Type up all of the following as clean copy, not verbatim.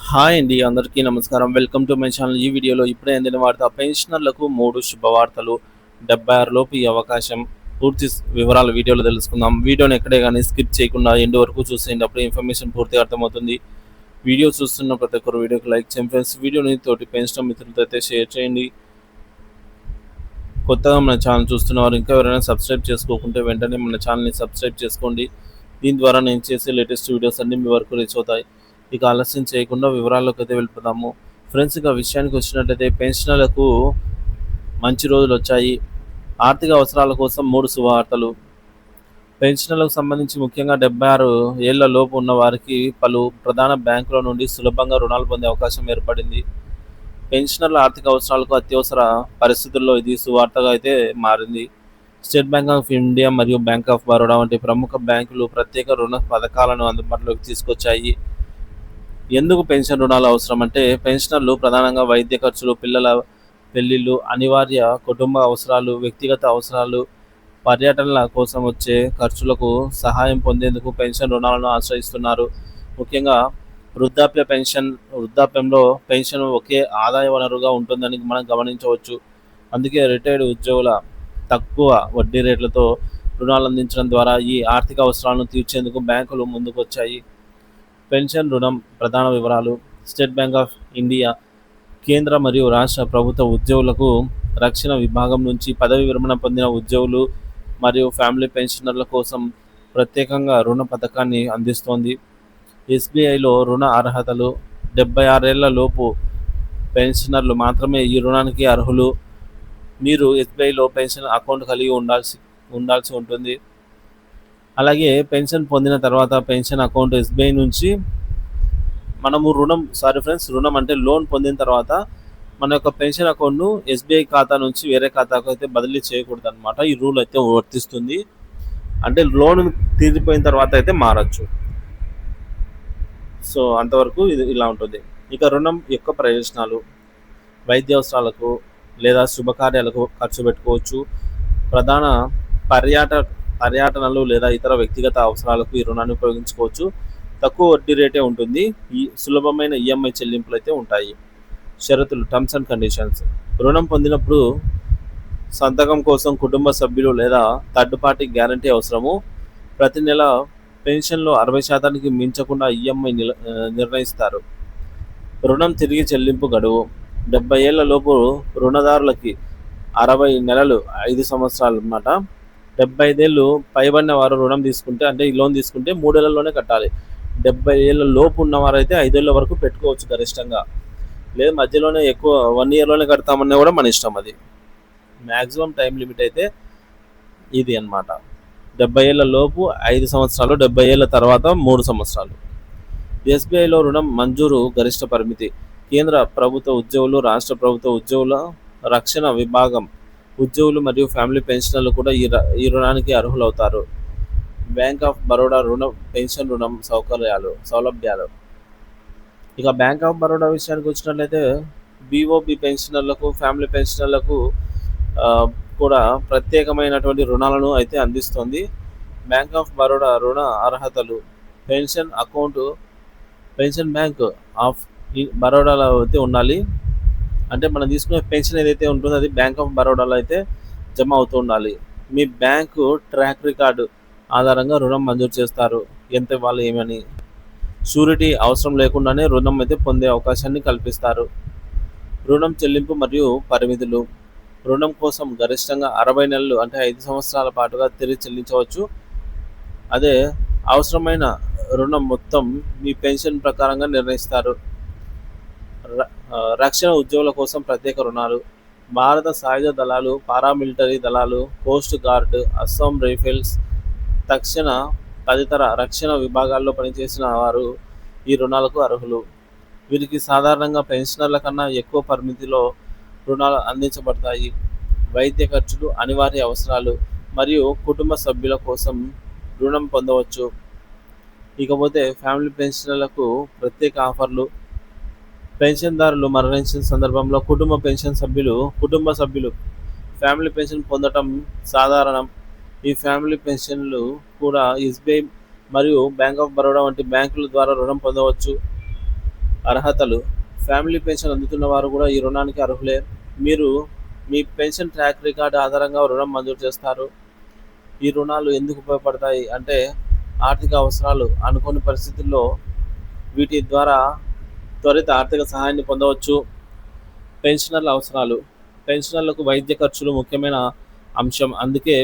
Hi అండి. అందరికీ నమస్కారం. Welcome to my channel. ఈ వీడియోలో ఇప్పుడే అందిన వార్త పెన్షనర్లకు 3 శుభవార్తలు. 76 లోపు ఈ అవకాశం. పూర్తి వివరాలు వీడియోలో తెలుసుకుందాం. వీడియోని ఎక్కడే గానీ స్కిప్ చేయకుండా ఎండ్ వరకు చూసేయండి. అప్పుడే ఇన్ఫర్మేషన్ పూర్తిగా అర్థమవుతుంది. వీడియో చూస్తున్న ప్రతి ఒక్కరు వీడియోకి లైక్ చేయండి ఫ్రెండ్స్. వీడియోని తోటి పెన్షనర్ మిత్రులతో అయితే షేర్ చేయండి. కొత్తగా మన ఛానల్ చూస్తున్నవారు ఇంకా ఎవరైనా సబ్స్క్రైబ్ చేసుకోకుంటే వెంటనే మన ఛానల్ని సబ్స్క్రైబ్ చేసుకోండి. దీని ద్వారా నేను చేసే లేటెస్ట్ వీడియోస్ అన్నీ మీ వరకు రీచ్ అవుతాయి. ఇక ఆలస్యం చేయకుండా వివరాల్లోకి అయితే వెళ్ళిపోదాము. ఫ్రెండ్స్, ఇక విషయానికి వచ్చినట్లయితే పెన్షనర్లకు మంచి రోజులు వచ్చాయి. ఆర్థిక అవసరాల కోసం 3 శుభవార్తలు. పెన్షనర్లకు సంబంధించి ముఖ్యంగా 76 ఏళ్ల లోపు ఉన్న వారికి పలు ప్రధాన బ్యాంకుల నుండి సులభంగా రుణాలు పొందే అవకాశం ఏర్పడింది. పెన్షనర్ల ఆర్థిక అవసరాలకు అత్యవసర పరిస్థితుల్లో ఇది సువార్తగా అయితే మారింది. స్టేట్ బ్యాంక్ ఆఫ్ ఇండియా మరియు బ్యాంక్ ఆఫ్ బరోడా వంటి ప్రముఖ బ్యాంకులు ప్రత్యేక రుణ పథకాలను అందుబాటులోకి తీసుకొచ్చాయి. ఎందుకు పెన్షన్ రుణాలు అవసరం అంటే, పెన్షనర్లు ప్రధానంగా వైద్య ఖర్చులు, పిల్లల పెళ్లిళ్ళు, అనివార్య కుటుంబ అవసరాలు, వ్యక్తిగత అవసరాలు, పర్యటనల కోసం వచ్చే ఖర్చులకు సహాయం పొందేందుకు పెన్షన్ రుణాలను ఆశ్రయిస్తున్నారు. ముఖ్యంగా వృద్ధాప్యంలో పెన్షన్ ఒకే ఆదాయ వనరుగా ఉంటుందని మనం గమనించవచ్చు. అందుకే రిటైర్డ్ ఉద్యోగుల తక్కువ వడ్డీ రేట్లతో రుణాలు అందించడం ద్వారా ఈ ఆర్థిక అవసరాలను తీర్చేందుకు బ్యాంకులు ముందుకొచ్చాయి. పెన్షన్ రుణం ప్రధాన వివరాలు. స్టేట్ బ్యాంక్ ఆఫ్ ఇండియా కేంద్ర మరియు రాష్ట్ర ప్రభుత్వ ఉద్యోగులకు రక్షణ విభాగం నుంచి పదవి విరమణ పొందిన ఉద్యోగులు మరియు ఫ్యామిలీ పెన్షనర్ల కోసం ప్రత్యేకంగా రుణ పథకాన్ని అందిస్తోంది. ఎస్బీఐలో రుణ అర్హతలు. 76 ఏళ్ల లోపు పెన్షనర్లు మాత్రమే ఈ రుణానికి అర్హులు. మీరు ఎస్బీఐలో పెన్షన్ అకౌంట్ కలిగి ఉండాల్సి ఉంటుంది. అలాగే పెన్షన్ పొందిన తర్వాత పెన్షన్ అకౌంట్ ఎస్బీఐ నుంచి మనము రుణం అంటే లోన్ పొందిన తర్వాత మన యొక్క పెన్షన్ అకౌంట్ను ఎస్బీఐ ఖాతా నుంచి వేరే ఖాతాకు అయితే బదిలీ చేయకూడదు అనమాట. ఈ రూల్ అయితే వర్తిస్తుంది. అంటే లోన్ తీరిపోయిన తర్వాత అయితే మారచ్చు. సో అంతవరకు ఇది ఇలా ఉంటుంది. ఇక రుణం యొక్క ప్రయోజనాలు. వైద్య అవసరాలకు లేదా శుభకార్యాలకు ఖర్చు పెట్టుకోవచ్చు. ప్రధాన పర్యటనలు లేదా ఇతర వ్యక్తిగత అవసరాలకు ఈ రుణాన్ని ఉపయోగించుకోవచ్చు. తక్కువ వడ్డీ రేటే ఉంటుంది. ఈ సులభమైన ఈఎంఐ చెల్లింపులు అయితే ఉంటాయి. షరతులు, టర్మ్స్ అండ్ కండిషన్స్. రుణం పొందినప్పుడు సంతకం కోసం కుటుంబ సభ్యులు లేదా థర్డ్ పార్టీ గ్యారంటీ అవసరము. ప్రతి నెల పెన్షన్లో 60% మించకుండా ఈఎంఐ నిర్ణయిస్తారు. రుణం తిరిగి చెల్లింపు గడువు. 70 ఏళ్ల లోపు రుణదారులకి 60 నెలలు 5 సంవత్సరాలు అన్నమాట. 75 ఏళ్ళు పైబడిన వారు రుణం తీసుకుంటే, అంటే ఈ లోన్ తీసుకుంటే 3 ఏళ్లలోనే కట్టాలి. 70 ఏళ్ల లోపు ఉన్నవారైతే 5 ఏళ్ల వరకు పెట్టుకోవచ్చు గరిష్టంగా. లేదు మధ్యలోనే ఎక్కువ 1 ఇయర్లోనే కడతామన్నా కూడా మన ఇష్టం. అది మ్యాక్సిమం టైం లిమిట్ అయితే ఇది అన్నమాట. 70 ఏళ్ల లోపు 5 సంవత్సరాలు, 70 ఏళ్ల తర్వాత 3 సంవత్సరాలు. ఎస్బీఐలో రుణం మంజూరు గరిష్ట పరిమితి. కేంద్ర ప్రభుత్వ ఉద్యోగులు, రాష్ట్ర ప్రభుత్వ ఉద్యోగుల రక్షణ విభాగం ఉద్యోగులు మరియు ఫ్యామిలీ పెన్షనర్లు కూడా ఈ రుణానికి అర్హులవుతారు. బ్యాంక్ ఆఫ్ బరోడా పెన్షన్ రుణం సౌలభ్యాలు. ఇక బ్యాంక్ ఆఫ్ బరోడా విషయానికి వచ్చినట్లయితే బీఓబీ పెన్షనర్లకు, ఫ్యామిలీ పెన్షనర్లకు కూడా ప్రత్యేకమైనటువంటి రుణాలను అయితే అందిస్తుంది. బ్యాంక్ ఆఫ్ బరోడా రుణ అర్హతలు. Pension account pension bank of బరోడాలో అయితే ఉండాలి. అంటే మనం తీసుకునే పెన్షన్ ఏదైతే ఉంటుందో అది బ్యాంక్ ఆఫ్ బరోడాలో అయితే జమ అవుతూ ఉండాలి. మీ బ్యాంకు ట్రాక్ రికార్డు ఆధారంగా రుణం మంజూరు చేస్తారు. ఎంత ఇవ్వాలి ఏమని. షూరిటీ అవసరం లేకుండానే రుణం అయితే పొందే అవకాశాన్ని కల్పిస్తారు. రుణం చెల్లింపు మరియు పరిమితులు. రుణం కోసం గరిష్టంగా 60 నెలలు అంటే 5 సంవత్సరాల పాటుగా తిరిగి చెల్లించవచ్చు. అదే అవసరమైన రుణం మొత్తం మీ పెన్షన్ ప్రకారంగా నిర్ణయిస్తారు. రక్షణ ఉద్యోగుల కోసం ప్రత్యేక రుణాలు. భారత సాయుధ దళాలు, పారామిలిటరీ దళాలు, కోస్ట్ గార్డ్, అస్సాం రైఫిల్స్, తదితర రక్షణ విభాగాల్లో పనిచేసిన వారు ఈ రుణాలకు అర్హులు. వీరికి సాధారణంగా పెన్షనర్ల కన్నా ఎక్కువ పరిమితిలో రుణాలు అందించబడతాయి. వైద్య ఖర్చులు, అనివార్య అవసరాలు మరియు కుటుంబ సభ్యుల కోసం రుణం పొందవచ్చు. ఇకపోతే ఫ్యామిలీ పెన్షనర్లకు ప్రత్యేక ఆఫర్లు. పెన్షన్దారులు మరణించిన సందర్భంలో కుటుంబ సభ్యులు ఫ్యామిలీ పెన్షన్ పొందడం సాధారణం. ఈ ఫ్యామిలీ పెన్షన్లు కూడా ఎస్బీఐ మరియు బ్యాంక్ ఆఫ్ బరోడా వంటి బ్యాంకుల ద్వారా రుణం పొందవచ్చు. అర్హతలు: ఫ్యామిలీ పెన్షన్ అందుతున్న వారు కూడా ఈ రుణానికి అర్హులే. మీరు మీ పెన్షన్ ట్రాక్ రికార్డ్ ఆధారంగా రుణం మంజూరు చేస్తారు. ఈ రుణాలు ఎందుకు ఉపయోగపడతాయి అంటే, ఆర్థిక అవసరాలు: అనుకోని పరిస్థితుల్లో వీటి ద్వారా త్వరిత ఆర్థిక సహాయాన్ని పొందవచ్చు. పెన్షనర్ల అవసరాలు: పెన్షనర్లకు వైద్య ఖర్చులు ముఖ్యమైన అంశం, అందుకే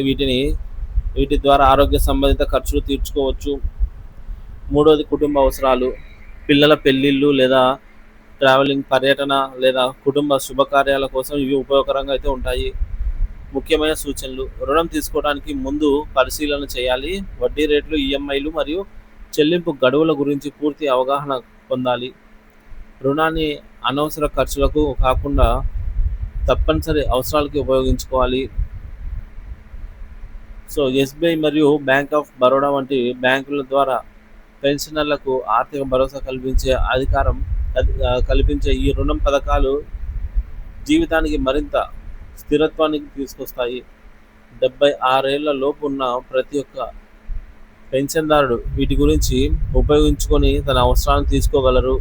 వీటి ద్వారా ఆరోగ్య సంబంధిత ఖర్చులు తీర్చుకోవచ్చు. మూడోది కుటుంబ అవసరాలు: పిల్లల పెళ్ళిళ్ళు లేదా ట్రావెలింగ్, పర్యటన లేదా కుటుంబ శుభకార్యాల కోసం ఇవి ఉపయోగకరంగా అయితే ఉంటాయి. ముఖ్యమైన సూచనలు: రుణం తీసుకోవడానికి ముందు పరిశీలన చేయాలి. వడ్డీ రేట్లు, ఈఎంఐలు మరియు చెల్లింపు గడువుల గురించి పూర్తి అవగాహన పొందాలి. రుణాన్ని అనవసర ఖర్చులకు కాకుండా తప్పనిసరి అవసరాలకి ఉపయోగించుకోవాలి. సో ఎస్బీఐ మరియు బ్యాంక్ ఆఫ్ బరోడా వంటి బ్యాంకుల ద్వారా పెన్షనర్లకు ఆర్థిక భరోసా కల్పించే ఈ రుణం పథకాలు జీవితానికి మరింత స్థిరత్వానికి తీసుకొస్తాయి. 76 ఏళ్ల లోపు ఉన్న ప్రతి ఒక్క పెన్షన్దారుడు వీటి గురించి ఉపయోగించుకొని తన అవసరాలను తీసుకోగలరు.